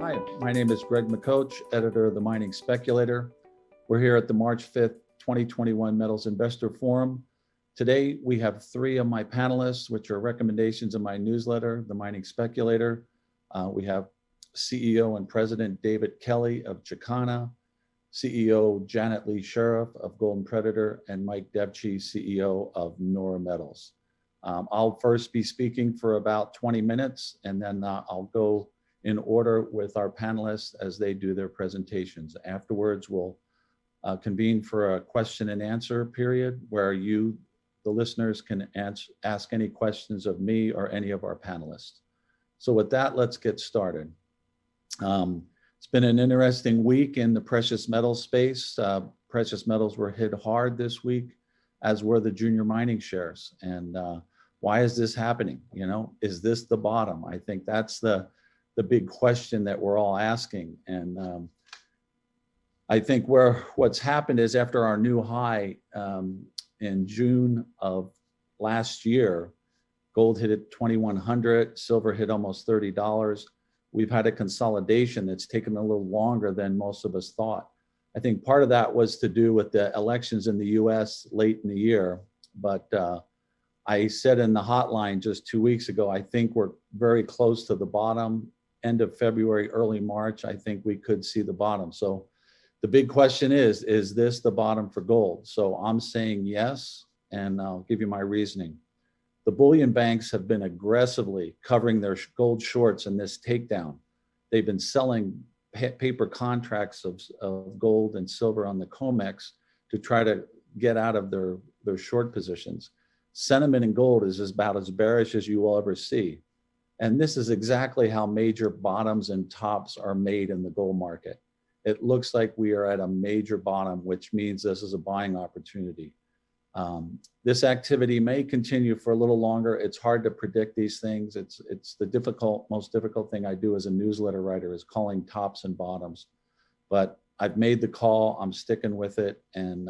Hi, my name is Greg McCoach, editor of the Mining Speculator. We're here at the March 5th, 2021 Metals Investor Forum. Today, we have three of my panelists, which are recommendations in my newsletter, The Mining Speculator. We have CEO and President David Kelly of Chicana, CEO Janet Lee Sheriff of Golden Predator, and Mike Debchi, CEO of Nora Metals. I'll first be speaking for about 20 minutes, and then I'll go in order with our panelists as they do their presentations. Afterwards, we'll convene for a question and answer period where you, the listeners, can ask any questions of me or any of our panelists. So with that, let's get started. It's been an interesting week in the precious metals space. Precious metals were hit hard this week, as were the junior mining shares. And why is this happening? You know, is this the bottom? I think that's the big question that we're all asking. And I think what's happened is after our new high in June of last year, gold hit at 2,100, silver hit almost $30. We've had a consolidation that's taken a little longer than most of us thought. I think part of that was to do with the elections in the US late in the year. But I said in the hotline just 2 weeks ago, I think we're very close to the bottom. End of February, early March, I think we could see the bottom. So the big question is this the bottom for gold? So I'm saying yes, and I'll give you my reasoning. The bullion banks have been aggressively covering their gold shorts in this takedown. They've been selling paper contracts of gold and silver on the COMEX to try to get out of their short positions. Sentiment in gold is about as bearish as you will ever see. And this is exactly how major bottoms and tops are made in the gold market. It looks like we are at a major bottom, which means this is a buying opportunity. This activity may continue for a little longer. It's hard to predict these things. It's the most difficult thing I do as a newsletter writer is calling tops and bottoms. But I've made the call, I'm sticking with it. And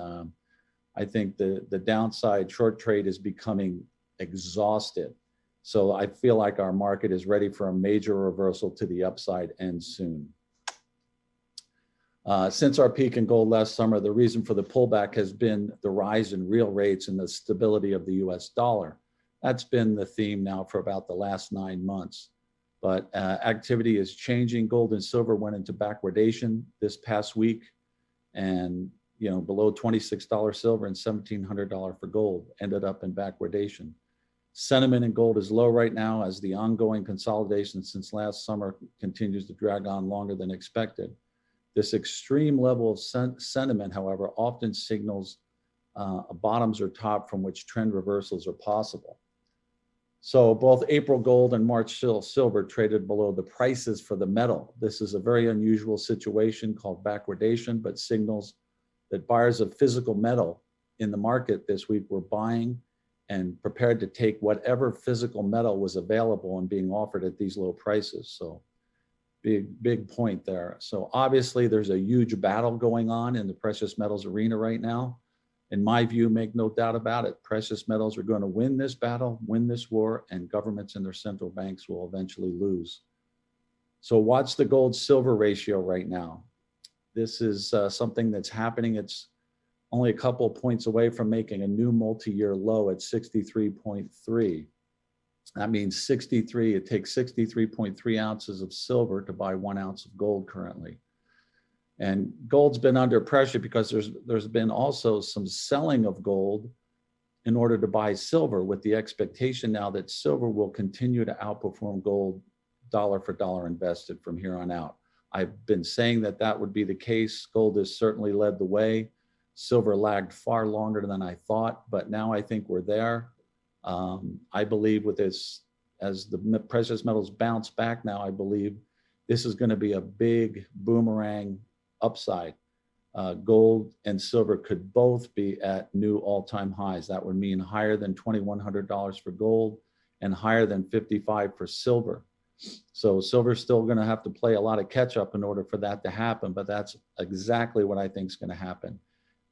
I think the downside short trade is becoming exhausted. So I feel like our market is ready for a major reversal to the upside and soon. Since our peak in gold last summer, the reason for the pullback has been the rise in real rates and the stability of the US dollar. That's been the theme now for about the last 9 months. But activity is changing. Gold and silver went into backwardation this past week, and below $26 silver and $1,700 for gold ended up in backwardation. Sentiment in gold is low right now as the ongoing consolidation since last summer continues to drag on longer than expected. This extreme level of sentiment, however, often signals a bottoms or top from which trend reversals are possible. So both April gold and March silver traded below the prices for the metal. This is a very unusual situation called backwardation, but signals that buyers of physical metal in the market this week were buying and prepared to take whatever physical metal was available and being offered at these low prices. So big point there. So obviously there's a huge battle going on in the precious metals arena right now. In my view, make no doubt about it, precious metals are going to win this battle, win this war, and governments and their central banks will eventually lose. So watch the gold silver ratio right now. This is something that's happening. It's only a couple of points away from making a new multi-year low at 63.3. That means 63, it takes 63.3 ounces of silver to buy 1 ounce of gold currently. And gold's been under pressure because there's been also some selling of gold in order to buy silver, with the expectation now that silver will continue to outperform gold dollar for dollar invested from here on out. I've been saying that would be the case. Gold has certainly led the way. Silver lagged far longer than I thought, but now I think we're there. I believe with this, as the precious metals bounce back now, I believe this is going to be a big boomerang upside. Gold and silver could both be at new all-time highs. That would mean higher than $2,100 for gold and higher than $55 for silver. So silver's still going to have to play a lot of catch up in order for that to happen, but that's exactly what I think is going to happen.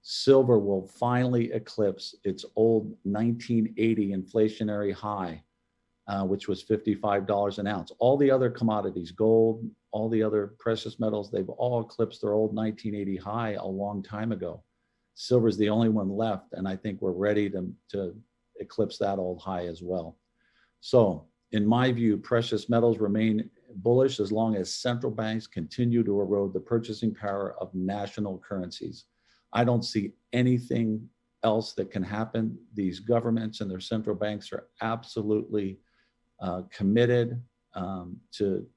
Silver will finally eclipse its old 1980 inflationary high, which was $55 an ounce. All the other commodities, gold, all the other precious metals, they've all eclipsed their old 1980 high a long time ago. Silver is the only one left, and I think we're ready to eclipse that old high as well. So in my view, precious metals remain bullish as long as central banks continue to erode the purchasing power of national currencies. I don't see anything else that can happen. These governments and their central banks are absolutely committed to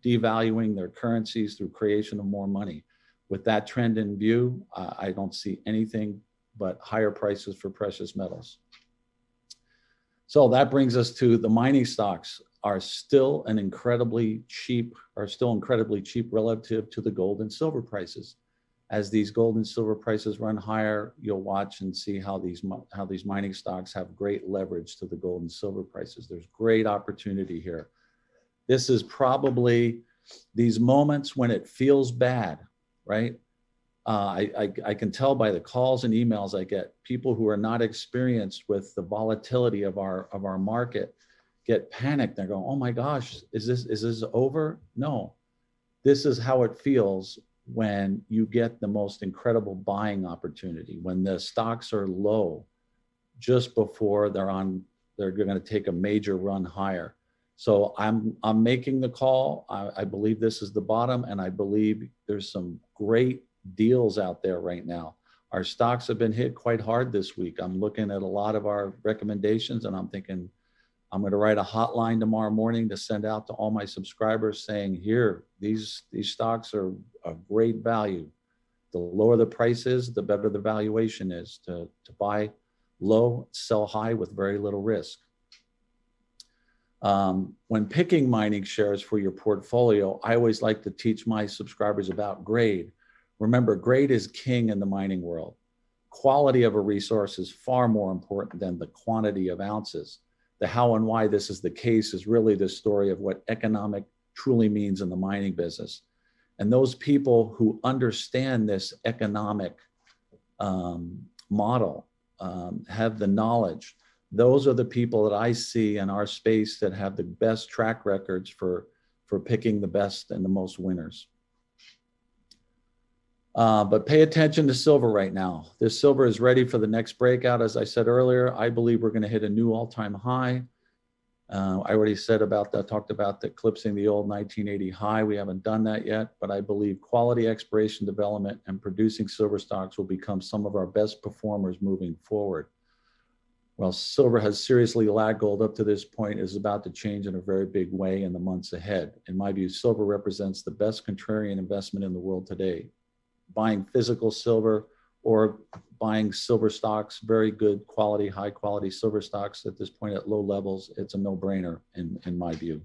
devaluing their currencies through creation of more money. With that trend in view, I don't see anything but higher prices for precious metals. So that brings us to the mining stocks are still incredibly cheap relative to the gold and silver prices. As these gold and silver prices run higher, you'll watch and see how these mining stocks have great leverage to the gold and silver prices. There's great opportunity here. This is probably these moments when it feels bad, right? I can tell by the calls and emails I get, people who are not experienced with the volatility of our market get panicked. They're going, "Oh my gosh, is this over?" No, this is how it feels when you get the most incredible buying opportunity, when the stocks are low just before they're going to take a major run higher. So I'm making the call. I believe this is the bottom, and I believe there's some great deals out there right now. Our stocks have been hit quite hard this week. I'm looking at a lot of our recommendations, and I'm thinking I'm going to write a hotline tomorrow morning to send out to all my subscribers saying, here, these stocks are a great value. The lower the price is, the better the valuation is to buy low, sell high with very little risk. When picking mining shares for your portfolio, I always like to teach my subscribers about grade. Remember, grade is king in the mining world. Quality of a resource is far more important than the quantity of ounces. The how and why this is the case is really the story of what economic truly means in the mining business. And those people who understand this economic model, have the knowledge, those are the people that I see in our space that have the best track records for picking the best and the most winners. But pay attention to silver right now. This silver is ready for the next breakout. As I said earlier, I believe we're going to hit a new all-time high. I already said about that, talked about eclipsing the old 1980 high. We haven't done that yet, but I believe quality exploration, development, and producing silver stocks will become some of our best performers moving forward. While silver has seriously lagged gold up to this point, it is about to change in a very big way in the months ahead. In my view, silver represents the best contrarian investment in the world today. Buying physical silver or buying silver stocks, very good quality, high quality silver stocks at this point at low levels, it's a no-brainer in my view.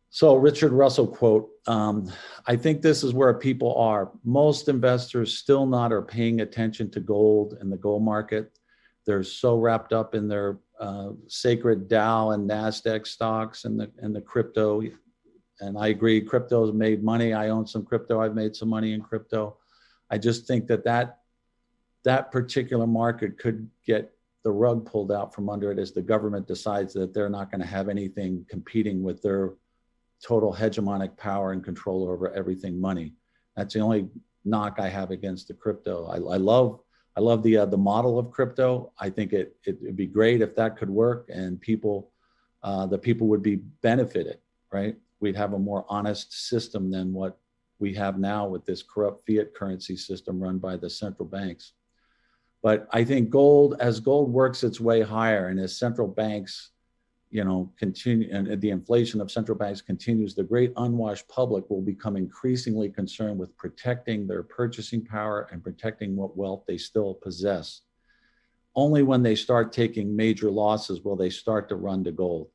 So Richard Russell quote, I think this is where people are. Most investors still not are paying attention to gold and the gold market. They're so wrapped up in their sacred Dow and NASDAQ stocks and the crypto. And I agree, crypto has made money. I own some crypto. I've made some money in crypto. I just think that particular market could get the rug pulled out from under it as the government decides that they're not going to have anything competing with their total hegemonic power and control over everything money. That's the only knock I have against the crypto. I love the model of crypto. I think it'd be great if that could work and the people would be benefited, right? We'd have a more honest system than what we have now with this corrupt fiat currency system run by the central banks. But I think as gold works its way higher and as central banks, continue and the inflation of central banks continues, the great unwashed public will become increasingly concerned with protecting their purchasing power and protecting what wealth they still possess. Only when they start taking major losses will they start to run to gold.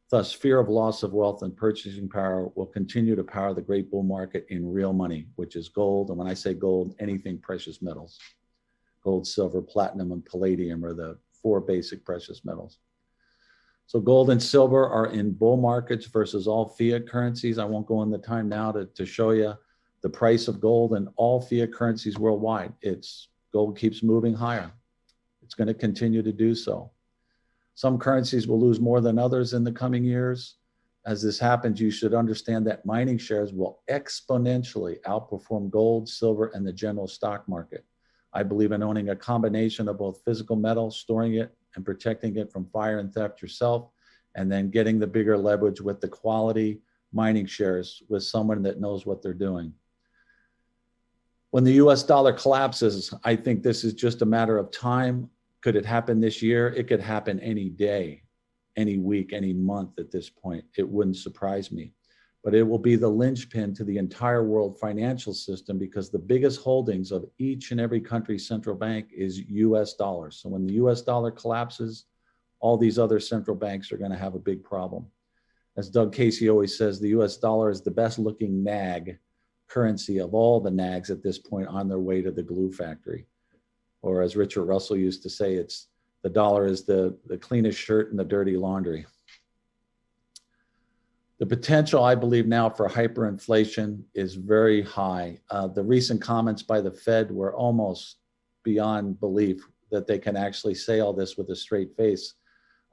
Thus, fear of loss of wealth and purchasing power will continue to power the great bull market in real money, which is gold. And when I say gold, anything precious metals. Gold, silver, platinum, and palladium are the 4 basic precious metals. So gold and silver are in bull markets versus all fiat currencies. I won't go in the time now to show you the price of gold and all fiat currencies worldwide. Gold keeps moving higher. It's going to continue to do so. Some currencies will lose more than others in the coming years. as this happens, you should understand that mining shares will exponentially outperform gold, silver, and the general stock market. I believe in owning a combination of both physical metal, storing it and protecting it from fire and theft yourself, and then getting the bigger leverage with the quality mining shares with someone that knows what they're doing. When the US dollar collapses, I think this is just a matter of time. Could it happen this year? It could happen any day, any week, any month at this point. It wouldn't surprise me. But it will be the linchpin to the entire world financial system, because the biggest holdings of each and every country's central bank is US dollars. So when the US dollar collapses, all these other central banks are going to have a big problem. As Doug Casey always says, the US dollar is the best looking nag currency of all the nags at this point on their way to the glue factory. Or as Richard Russell used to say, it's the dollar is the cleanest shirt in the dirty laundry. The potential, I believe now, for hyperinflation is very high. The recent comments by the Fed were almost beyond belief that they can actually say all this with a straight face,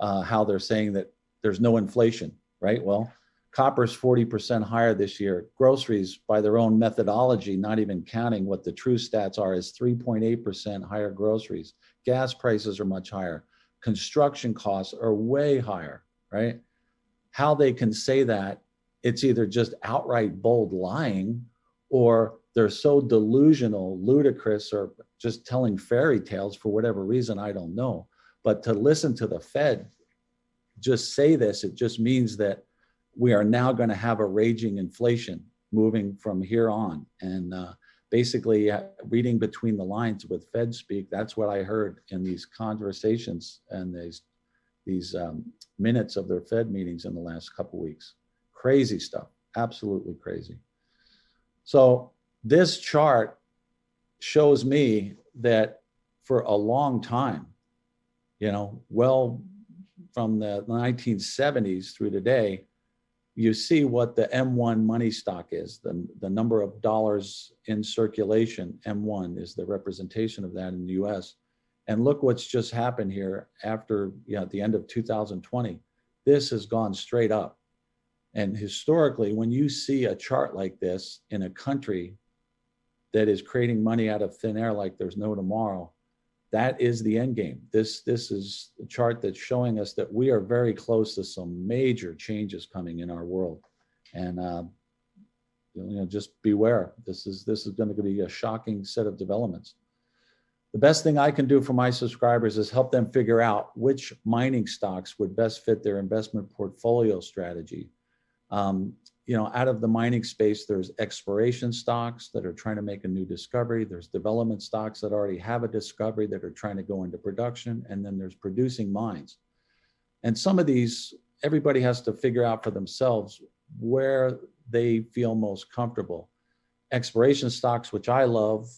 how they're saying that there's no inflation, right? Well, copper's 40% higher this year. Groceries, by their own methodology, not even counting what the true stats are, is 3.8% higher groceries. Gas prices are much higher. Construction costs are way higher, right? How they can say that, it's either just outright bold lying, or they're so delusional, ludicrous, or just telling fairy tales for whatever reason, I don't know. But to listen to the Fed just say this, it just means that we are now going to have a raging inflation moving from here on. And basically reading between the lines with Fed speak, that's what I heard in these conversations and these minutes of their Fed meetings in the last couple of weeks. Crazy stuff, absolutely crazy. So this chart shows me that for a long time, well, from the 1970s through today, you see what the M1 money stock is, the number of dollars in circulation. M1 is the representation of that in the US. And look what's just happened here after, at the end of 2020. This has gone straight up. And historically, when you see a chart like this in a country that is creating money out of thin air like there's no tomorrow, that is the end game. This is a chart that's showing us that we are very close to some major changes coming in our world. And just beware. This is going to be a shocking set of developments. The best thing I can do for my subscribers is help them figure out which mining stocks would best fit their investment portfolio strategy. Out of the mining space, there's exploration stocks that are trying to make a new discovery. There's development stocks that already have a discovery that are trying to go into production. And then there's producing mines. And some of these, everybody has to figure out for themselves where they feel most comfortable. Exploration stocks, which I love,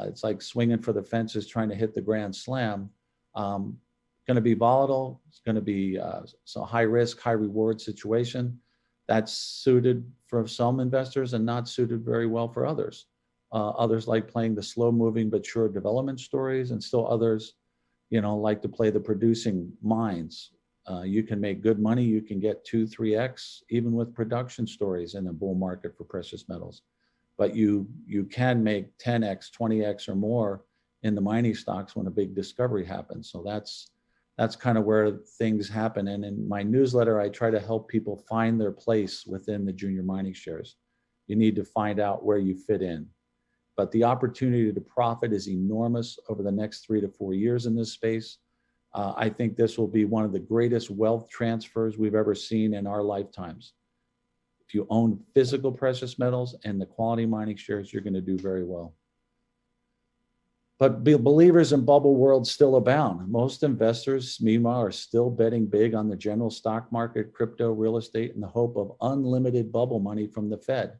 it's like swinging for the fences, trying to hit the grand slam. Going to be volatile. It's going to be so high risk, high reward situation. That's suited for some investors and not suited very well for others. Others like playing the slow moving but sure development stories, and still others, like to play the producing mines. You can make good money. You can get 2-3x even with production stories in a bull market for precious metals. But you can make 10x, 20x or more in the mining stocks when a big discovery happens. So that's kind of where things happen. And in my newsletter, I try to help people find their place within the junior mining shares. You need to find out where you fit in. But the opportunity to profit is enormous over the next 3 to 4 years in this space. I think this will be one of the greatest wealth transfers we've ever seen in our lifetimes. If you own physical precious metals and the quality mining shares, you're going to do very well. But believers in bubble world still abound. Most investors, meanwhile, are still betting big on the general stock market, crypto, real estate, in the hope of unlimited bubble money from the Fed.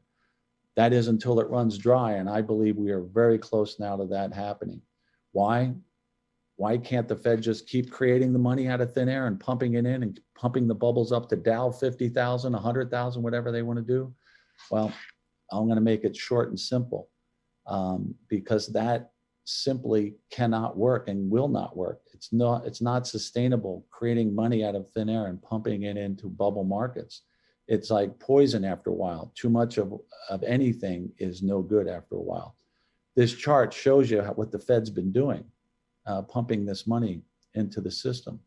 That is until it runs dry, and I believe we are very close now to that happening. Why? Why can't the Fed just keep creating the money out of thin air and pumping it in and pumping the bubbles up to Dow 50,000, 100,000, whatever they want to do? Well, I'm going to make it short and simple because that simply cannot work and will not work. It's not sustainable creating money out of thin air and pumping it into bubble markets. It's like poison after a while. Too much of anything is no good after a while. This chart shows you what the Fed's been doing, pumping this money into the system.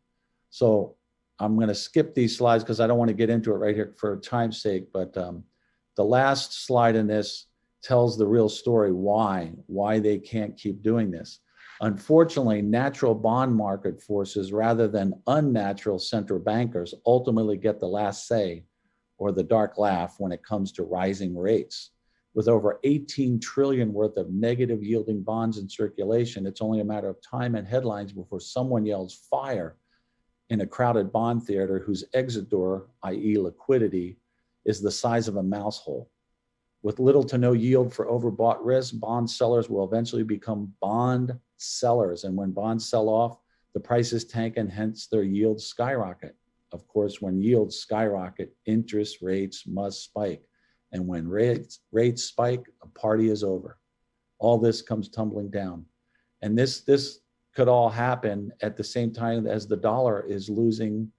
So I'm going to skip these slides because I don't want to get into it right here for time's sake. But the last slide in this tells the real story, why they can't keep doing this. Unfortunately, natural bond market forces rather than unnatural central bankers ultimately get the last say or the dark laugh when it comes to rising rates. With over 18 trillion worth of negative yielding bonds in circulation, it's only a matter of time and headlines before someone yells fire in a crowded bond theater whose exit door, i.e. liquidity, is the size of a mouse hole. With little to no yield for overbought risk, bond sellers will eventually become bond sellers. And when bonds sell off, the prices tank and hence their yields skyrocket. Of course, when yields skyrocket, interest rates must spike. And when rates spike, a party is over. All this comes tumbling down. And this could all happen at the same time as the dollar is losing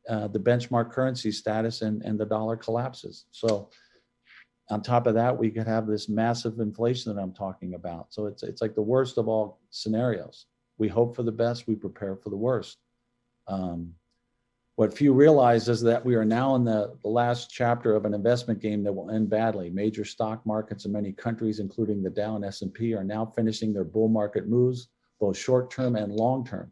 the benchmark currency status and the dollar collapses. So on top of that, we could have this massive inflation that I'm talking about. So it's like the worst of all scenarios. We hope for the best, we prepare for the worst. What few realize is that we are now in the last chapter of an investment game that will end badly. Major stock markets in many countries, including the Dow and S&P, are now finishing their bull market moves, both short-term and long-term.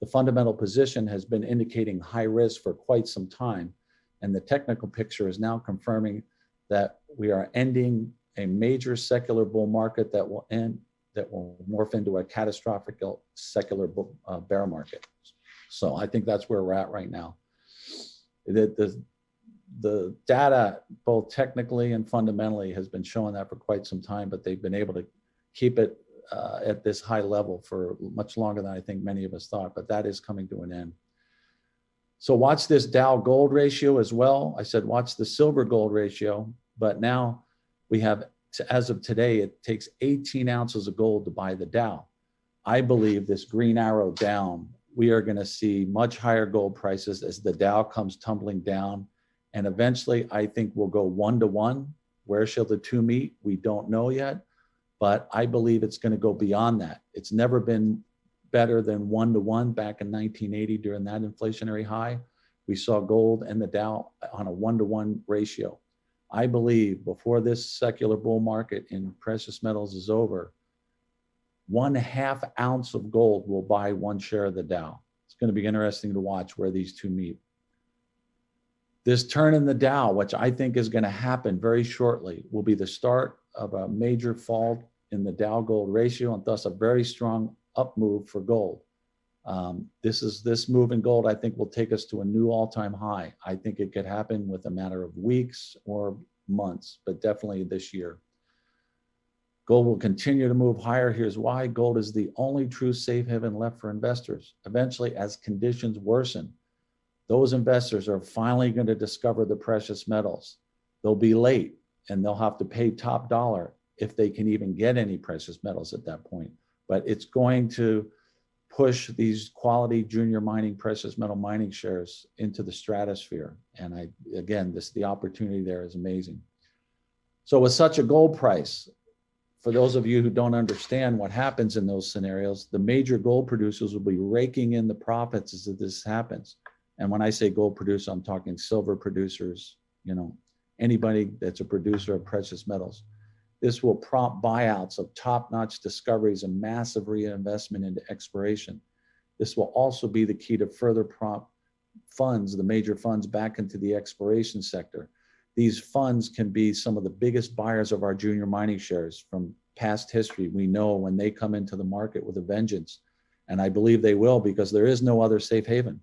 The fundamental position has been indicating high risk for quite some time, and the technical picture is now confirming that we are ending a major secular bull market that will morph into a catastrophic secular bear market. So I think that's where we're at right now. The data, both technically and fundamentally, has been showing that for quite some time, but they've been able to keep it at this high level for much longer than I think many of us thought, but that is coming to an end. So watch this Dow gold ratio as well. I said watch the silver gold ratio, but now we have, as of today, it takes 18 ounces of gold to buy the Dow. I believe this green arrow down, we are going to see much higher gold prices as the Dow comes tumbling down. And eventually, I think we'll go 1-to-1. Where shall the two meet? We don't know yet, but I believe it's going to go beyond that. It's never been better than 1-to-1 back in 1980 during that inflationary high. We saw gold and the Dow on a 1-to-1 ratio. I believe before this secular bull market in precious metals is over, 1/2 ounce of gold will buy 1 share of the Dow. It's going to be interesting to watch where these two meet. This turn in the Dow, which I think is going to happen very shortly, will be the start of a major fall in the Dow gold ratio and thus a very strong up move for gold. This move in gold, I think, will take us to a new all-time high. I think it could happen with a matter of weeks or months, but definitely this year. Gold will continue to move higher. Here's why. Gold is the only true safe haven left for investors. Eventually, as conditions worsen, those investors are finally going to discover the precious metals. They'll be late and they'll have to pay top dollar if they can even get any precious metals at that point. But it's going to push these quality junior mining, precious metal mining shares into the stratosphere. And the opportunity there is amazing. So with such a gold price, for those of you who don't understand what happens in those scenarios, the major gold producers will be raking in the profits as this happens. And when I say gold producer, I'm talking silver producers, anybody that's a producer of precious metals. This will prompt buyouts of top-notch discoveries and massive reinvestment into exploration. This will also be the key to further prompt funds, the major funds, back into the exploration sector. These funds can be some of the biggest buyers of our junior mining shares from past history. We know when they come into the market with a vengeance, and I believe they will, because there is no other safe haven.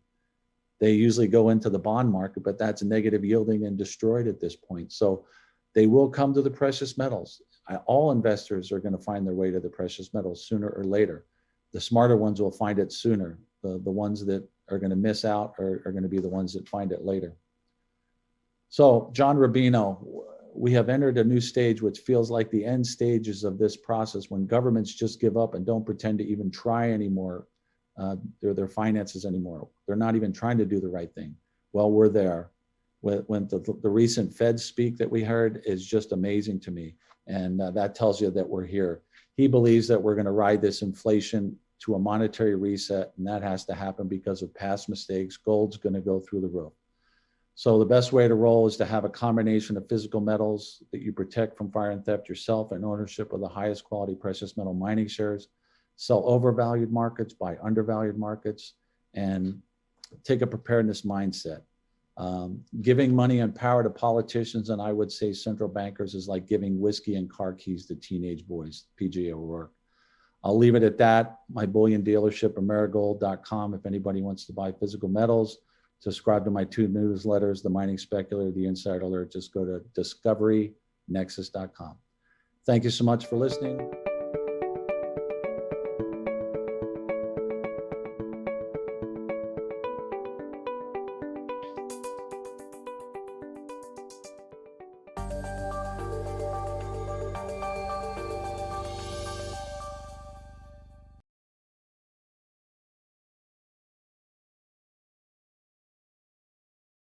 They usually go into the bond market, but that's negative yielding and destroyed at this point. So they will come to the precious metals. All investors are going to find their way to the precious metals sooner or later. The smarter ones will find it sooner. The ones that are going to miss out are going to be the ones that find it later. So, John Rubino, we have entered a new stage which feels like the end stages of this process, when governments just give up and don't pretend to even try anymore their finances anymore. They're not even trying to do the right thing. Well, we're there. when the recent Fed speak that we heard is just amazing to me. And that tells you that we're here. He believes that we're going to ride this inflation to a monetary reset, and that has to happen because of past mistakes. Gold's going to go through the roof. So the best way to roll is to have a combination of physical metals that you protect from fire and theft yourself, and ownership of the highest quality precious metal mining shares. Sell overvalued markets, buy undervalued markets, and take a preparedness mindset. Giving money and power to politicians, and I would say central bankers, is like giving whiskey and car keys to teenage boys. PJ O'Rourke. I'll leave it at that. My bullion dealership, Amerigold.com, if anybody wants to buy physical metals. Subscribe to my 2 newsletters, The Mining Speculator, The Insider Alert. Just go to discoverynexus.com. Thank you so much for listening.